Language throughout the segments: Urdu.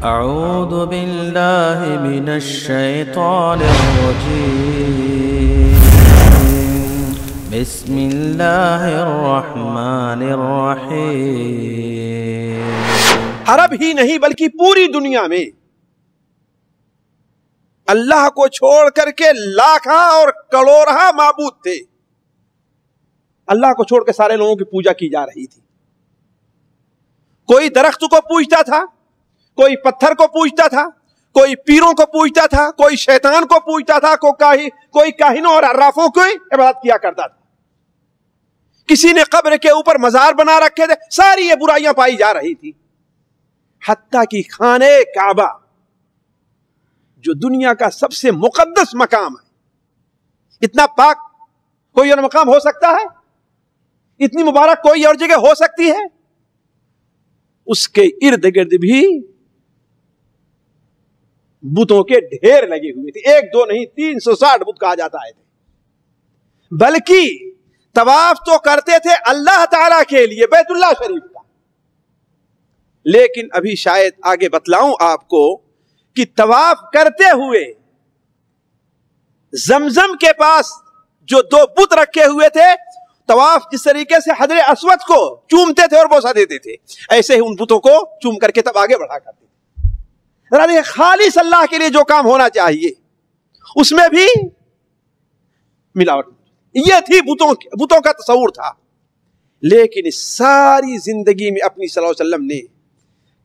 اعوذ باللہ من الشیطان الرجیم بسم اللہ الرحمن الرحیم۔ عرب ہی نہیں بلکہ پوری دنیا میں اللہ کو چھوڑ کر کے لاکھاں اور کروڑاں معبود تھے۔ اللہ کو چھوڑ کے سارے لوگوں کی پوجا کی جا رہی تھی۔ کوئی درخت کو پوجتا تھا، کوئی پتھر کو پوجتا تھا، کوئی پیروں کو پوجتا تھا، کوئی شیطان کو پوجتا تھا، کوئی کاہنوں اور عرافوں کو عبادت کیا کرتا تھا۔ کسی نے قبر کے اوپر مزار بنا رکھے تھے۔ ساری یہ برائیاں پائی جا رہی تھی، حتیٰ کہ خانہ کعبہ جو دنیا کا سب سے مقدس مقام ہے، اتنا پاک کوئی اور مقام ہو سکتا ہے؟ اتنی مبارک کوئی اور جگہ ہو سکتی ہے؟ اس کے ارد گرد بھی بتوں کے ڈھیر لگے ہوئے تھے۔ 1 2 نہیں، 360 بت کہا جاتا ہے۔ بلکہ طواف تو کرتے تھے اللہ تعالی کے لیے، بیت اللہ شریف کا۔ لیکن ابھی شاید آگے بتلاؤں آپ کو کہ طواف کرتے ہوئے زمزم کے پاس جو 2 بت رکھے ہوئے تھے، طواف جس طریقے سے حجر اسود کو چومتے تھے اور بوسہ دیتے تھے، ایسے ہی ان بتوں کو چوم کر کے تب آگے بڑھا کرتے تھے۔ خالص اللہ کے لیے جو کام ہونا چاہیے اس میں بھی ملاوٹ، یہ تھی بتوں کا تصور تھا۔ لیکن ساری زندگی میں اپنی صلی اللہ علیہ وسلم نے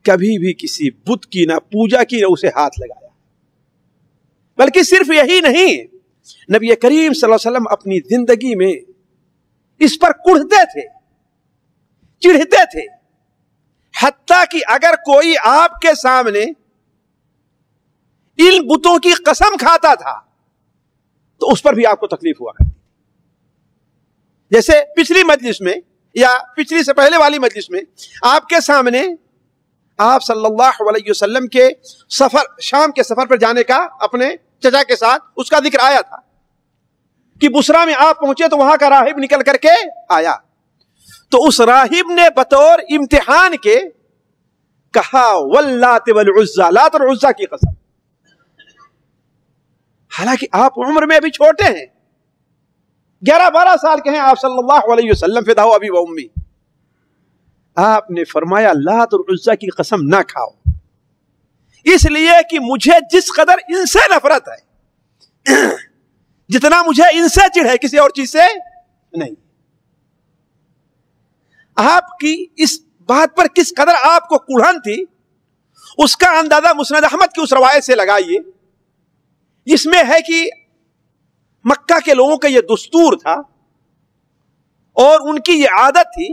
کبھی بھی کسی بت کی نہ پوجا کی نہ اسے ہاتھ لگایا۔ بلکہ صرف یہی نہیں، نبی کریم صلی اللہ علیہ وسلم اپنی زندگی میں اس پر کڑھتے تھے، چڑھتے تھے، حتیٰ کہ اگر کوئی آپ کے سامنے ان بتوں کی قسم کھاتا تھا تو اس پر بھی آپ کو تکلیف ہوا کرتی۔ جیسے پچھلی مجلس میں یا پچھلی سے پہلے والی مجلس میں آپ کے سامنے آپ صلی اللہ علیہ وسلم کے سفر، شام کے سفر پر جانے کا اپنے چچا کے ساتھ اس کا ذکر آیا تھا کہ بصرہ میں آپ پہنچے تو وہاں کا راہب نکل کر کے آیا، تو اس راہب نے بطور امتحان کے کہا واللات والعزى، لات اور عزا کی قسم۔ حالانکہ آپ عمر میں ابھی چھوٹے ہیں، 11-12 سال کے ہیں آپ صلی اللہ علیہ وسلم، فداء ابی و امی۔ آپ نے فرمایا لات اور عزا کی قسم نہ کھاؤ، اس لیے کہ مجھے جس قدر ان سے نفرت ہے، جتنا مجھے ان سے چڑھ ہے کسی اور چیز سے نہیں۔ آپ کی اس بات پر کس قدر آپ کو کڑھن تھی، اس کا اندازہ مسند احمد کی اس روایت سے لگائیے جس میں ہے کہ مکہ کے لوگوں کا یہ دستور تھا اور ان کی یہ عادت تھی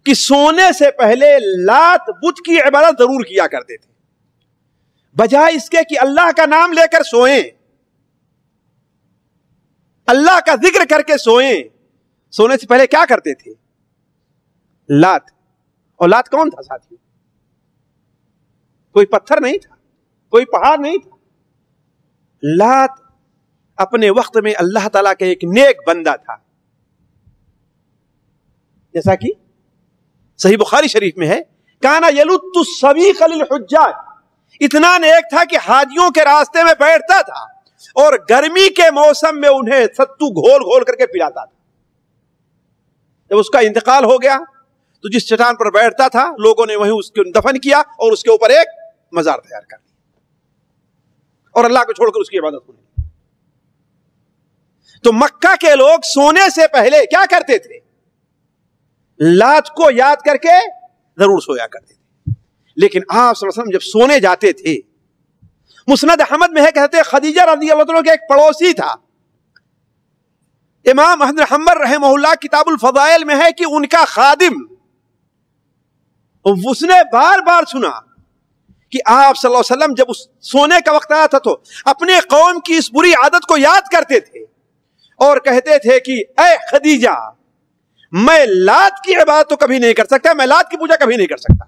کہ سونے سے پہلے لات بت کی عبادت ضرور کیا کرتے تھے، بجائے اس کے کہ اللہ کا نام لے کر سوئیں، اللہ کا ذکر کر کے سوئیں۔ سونے سے پہلے کیا کرتے تھے؟ لات، اور لات کون تھا ساتھی؟ کوئی پتھر نہیں تھا، کوئی پہاڑ نہیں تھا۔ لات اپنے وقت میں اللہ تعالیٰ کا ایک نیک بندہ تھا، جیسا کہ صحیح بخاری شریف میں ہے کانا یلت السویق للحجاج، اتنا نیک تھا کہ حاجیوں کے راستے میں بیٹھتا تھا اور گرمی کے موسم میں انہیں ستو گھول گھول کر کے پلاتا تھا۔ جب اس کا انتقال ہو گیا تو جس چٹان پر بیٹھتا تھا لوگوں نے وہیں اس کو دفن کیا اور اس کے اوپر ایک مزار تیار کر دیا اور اللہ کو چھوڑ کر اس کی عبادت ہونے لگی۔ تو مکہ کے لوگ سونے سے پہلے کیا کرتے تھے؟ لات کو یاد کر کے ضرور سویا کرتے تھے۔ لیکن آپ صلی اللہ علیہ وسلم جب سونے جاتے تھے، مسند احمد میں ہے کہتے خدیجہ رضی اللہ عنہ کے ایک پڑوسی تھا، امام احمد بن حنبل رحمہ اللہ کتاب الفضائل میں ہے کہ ان کا خادم، اس نے بار بار سنا کہ آپ صلی اللہ علیہ وسلم جب اس سونے کا وقت آیا تھا تو اپنے قوم کی اس بری عادت کو یاد کرتے تھے اور کہتے تھے کہ اے خدیجہ، میں لات کی عبادت تو کبھی نہیں کر سکتا، میں لات کی پوجا کبھی نہیں کر سکتا۔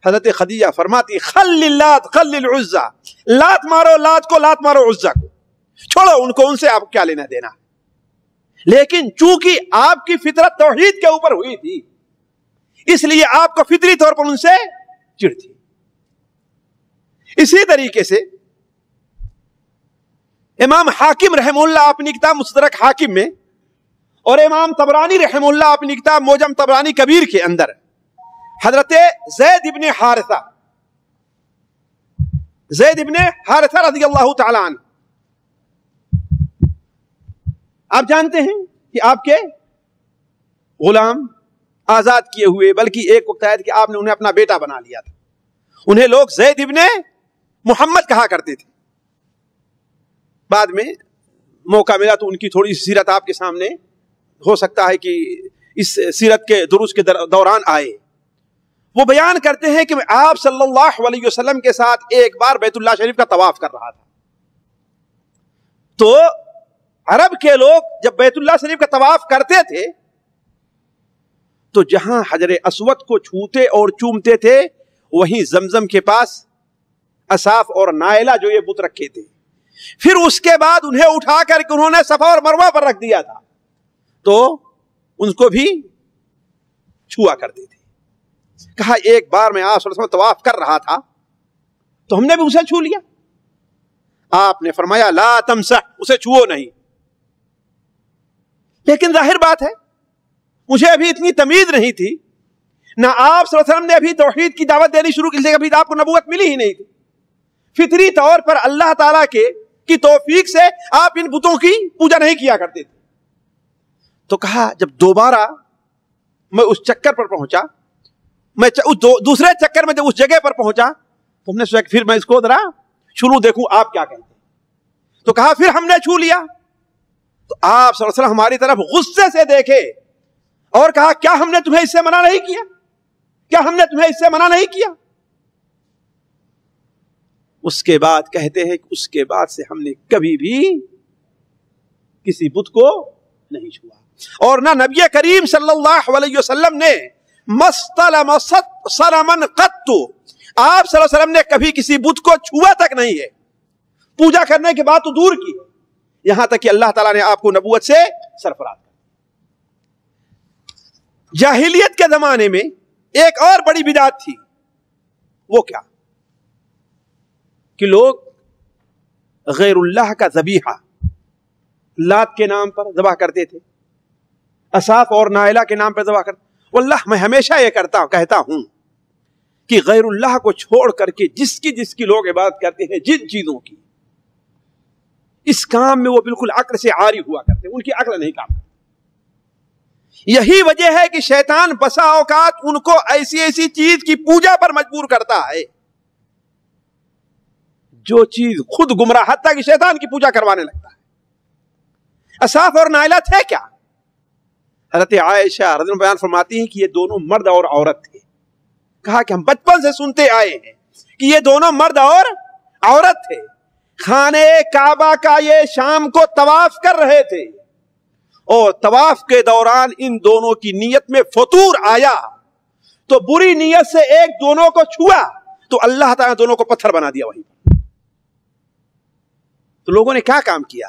حضرت خدیجہ فرماتی خل اللات خل العزى، لات مارو لات کو، لات مارو عزا کو، چھوڑو ان کو، ان سے آپ کیا لینا دینا۔ لیکن چونکہ آپ کی فطرت توحید کے اوپر ہوئی تھی، اس لیے آپ کو فطری طور پر ان سے چڑ تھی۔ اسی طریقے سے امام حاکم رحمہ اللہ اپنی کتاب مستدرک حاکم میں اور امام طبرانی رحمہ اللہ اپنی کتاب معجم طبرانی کبیر کے اندر حضرت زید ابن حارثہ رضی اللہ تعالی عنہ، آپ جانتے ہیں کہ آپ کے غلام آزاد کیے ہوئے، بلکہ ایک وقت آیا کہ آپ نے انہیں اپنا بیٹا بنا لیا تھا. انہیں لوگ زید ابن محمد کہا کرتے تھے. بعد میں موقع ملا تو ان کی تھوڑی سیرت آپ کے سامنے ہو سکتا ہے کہ اس سیرت کے دروس کے دوران آئے. وہ بیان کرتے ہیں کہ میں آپ صلی اللہ علیہ وسلم کے ساتھ ایک بار بیت اللہ شریف کا طواف کر رہا تھا. تو عرب کے لوگ جب بیت اللہ شریف کا طواف کرتے تھے تو جہاں حجر اسود کو چھوتے اور چومتے تھے وہیں زمزم کے پاس اصاف اور نائلہ جو یہ بت رکھے تھے. پھر اس کے بعد انہیں اٹھا کر کے انہوں نے صفا اور مروہ پر رکھ دیا تھا تو ان کو بھی چھوا کرتے تھے. کہا ایک بار میں آپ صلی اللہ علیہ وسلم طواف کر رہا تھا تو ہم نے بھی اسے چھو لیا. آپ نے فرمایا لا تمسح، اسے چھوؤ نہیں. لیکن ظاہر بات ہے مجھے ابھی اتنی تمیز نہیں تھی، نہ آپ صلی اللہ علیہ وسلم نے ابھی توحید کی دعوت دینی شروع کی، ابھی آپ کو نبوت ملی ہی نہیں تھی. فطری طور پر اللہ تعالیٰ کی توفیق سے آپ ان بتوں کی پوجا نہیں کیا کرتے تھے. تو کہا جب دوبارہ میں اس چکر پر پہنچا، میں دوسرے چکر میں جب اس جگہ پر پہنچا تو ہم نے سوچا پھر میں اس کو ذرا شروع دیکھوں آپ کیا کہتے ہیں. تو کہا پھر ہم نے چھو لیا. تو آپ صلی اللہ علیہ وسلم ہماری طرف غصے سے دیکھے اور کہا کیا ہم نے تمہیں اس سے منع نہیں کیا؟ کیا ہم نے تمہیں اس سے منع نہیں کیا؟ اس کے بعد کہتے ہیں کہ اس کے بعد سے ہم نے کبھی بھی کسی بت کو نہیں چھوا، اور نہ نبی کریم صلی اللہ علیہ وسلم نے مستلم صنما قط، آپ صلی اللہ علیہ وسلم نے کبھی کسی بت کو چھوا تک نہیں ہے. پوجا کرنے کے بعد تو دور کی، یہاں تک کہ اللہ تعالیٰ نے آپ کو نبوت سے سرفراز کر. جاہلیت کے زمانے میں ایک اور بڑی بدعت تھی. وہ کیا کہ لوگ غیر اللہ کا ذبیحہ لات کے نام پر ذبح کرتے تھے، اصاف اور نائلہ کے نام پر ذبح کرتے. واللہ میں ہمیشہ یہ کہتا ہوں کہ غیر اللہ کو چھوڑ کر کے جس کی لوگ عبادت کرتے ہیں، جن چیزوں کی، اس کام میں وہ بالکل عقل سے عاری ہوا کرتے ہیں، ان کی عقل نہیں کام کرتی. یہی وجہ ہے کہ شیطان بسا اوقات ان کو ایسی چیز کی پوجا پر مجبور کرتا ہے جو چیز خود گمراہ، حتیٰ کہ شیطان کی پوجا کروانے لگتا ہے. اصاف اور نائلہ تھے کیا؟ حضرت عائشہ رضی اللہ عنہا بیان فرماتی ہیں کہ یہ دونوں مرد اور عورت تھے. کہا کہ ہم بچپن سے سنتے آئے ہیں کہ یہ دونوں مرد اور عورت تھے. خانہ کعبہ کا یہ شام کو طواف کر رہے تھے اور طواف کے دوران ان دونوں کی نیت میں فطور آیا تو بری نیت سے ایک دونوں کو چھوا تو اللہ تعالیٰ دونوں کو پتھر بنا دیا. وہیں تو لوگوں نے کیا کام کیا؟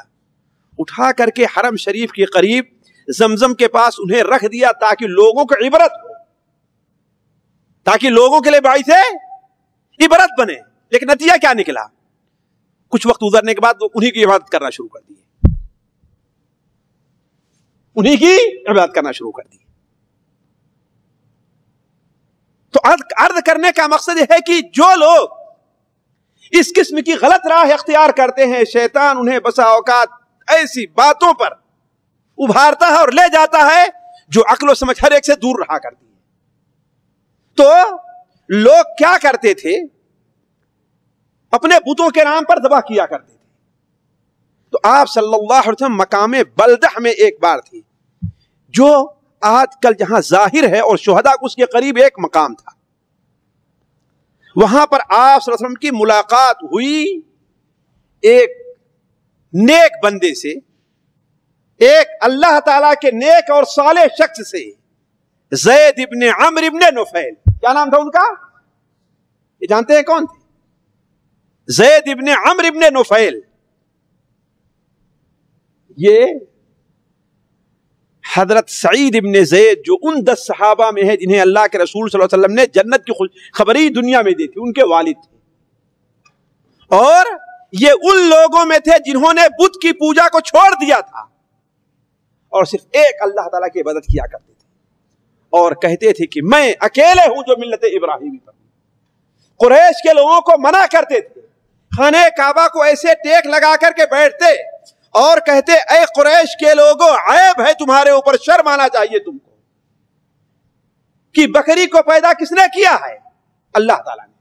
اٹھا کر کے حرم شریف کے قریب زمزم کے پاس انہیں رکھ دیا تاکہ لوگوں کو عبرت ہو، تاکہ لوگوں کے لیے باعث عبرت بنے. لیکن نتیجہ کیا نکلا؟ کچھ وقت گزرنے کے بعد وہ انہی کی عبادت کرنا شروع کر دی، انہی کی عبادت کرنا شروع کر دی. تو عرض کرنے کا مقصد یہ ہے کہ جو لوگ اس قسم کی غلط راہ اختیار کرتے ہیں، شیطان انہیں بسا اوقات ایسی باتوں پر ابھارتا ہے اور لے جاتا ہے جو عقل و سمجھ ہر ایک سے دور رہا کرتی ہے. تو لوگ کیا کرتے تھے؟ اپنے بتوں کے نام پر ذبح کیا کرتے تھے. تو آپ صلی اللہ علیہ وسلم مقام بلدہ میں ایک بار تھی، جو آج کل جہاں ظاہر ہے اور شہداء اس کے قریب ایک مقام تھا. وہاں پر آپ صلی اللہ علیہ وسلم کی ملاقات ہوئی ایک نیک بندے سے، ایک اللہ تعالیٰ کے نیک اور صالح شخص سے، زید ابن عمرو ابن نفیل. کیا نام تھا ان کا؟ یہ جانتے ہیں کون تھے؟ زید ابن عمرو ابن نفیل. یہ حضرت سعید ابن زید جو ان 10 صحابہ میں ہے جنہیں اللہ کے رسول صلی اللہ علیہ وسلم نے جنت کی خبری دنیا میں دی تھی، ان کے والد تھے. اور یہ ان لوگوں میں تھے جنہوں نے بت کی پوجا کو چھوڑ دیا تھا اور صرف ایک اللہ تعالیٰ کی عبادت کیا کرتے تھے اور کہتے تھے کہ میں اکیلے ہوں جو ملت ابراہیمی پر. قریش کے لوگوں کو منع کرتے تھے, خانہ کعبہ کو ایسے ٹیک لگا کر کے بیٹھتے اور کہتے اے قریش کے لوگوں, عیب ہے تمہارے اوپر, شرم آنا چاہیے تم کو کہ بکری کو پیدا کس نے کیا ہے؟ اللہ تعالیٰ نے.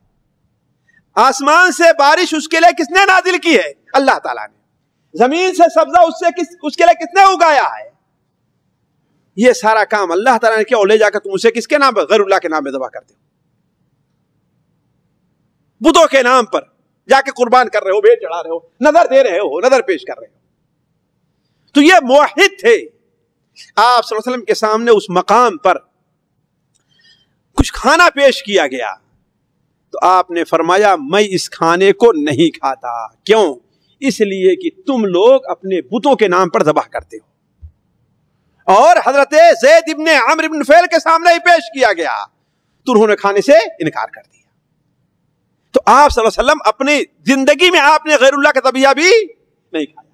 آسمان سے بارش اس کے لیے کس نے نازل کی ہے؟ اللہ تعالیٰ نے. زمین سے سبزہ اس کے لیے کس نے اگایا ہے؟ یہ سارا کام اللہ تعالیٰ نے کیا, اور لے جا کر تم اسے کس کے نام پر, غیر اللہ کے نام میں ذبح کرتے ہو, بتوں کے نام پر جا کے قربان کر رہے ہو, بھیڑ چڑھا رہے ہو, نظر دے رہے ہو, نظر پیش کر رہے ہو. تو یہ موحد تھے. آپ صلی اللہ علیہ وسلم کے سامنے اس مقام پر کچھ کھانا پیش کیا گیا تو آپ نے فرمایا میں اس کھانے کو نہیں کھاتا. کیوں؟ اس لیے کہ تم لوگ اپنے بتوں کے نام پر ذبح کرتے ہو. اور حضرت زید ابن عمرو ابن نفیل کے سامنے ہی پیش کیا گیا تو انہوں نے کھانے سے انکار کر دیا. تو آپ صلی اللہ علیہ وسلم اپنی زندگی میں آپ نے غیر اللہ کا ذبیحہ بھی نہیں کھایا.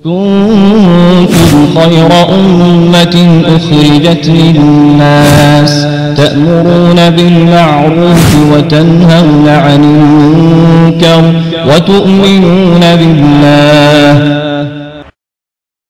كنتم خير أمة أخرجت للناس تأمرون بالمعروف وتنهون عن المنكر وتؤمنون بالله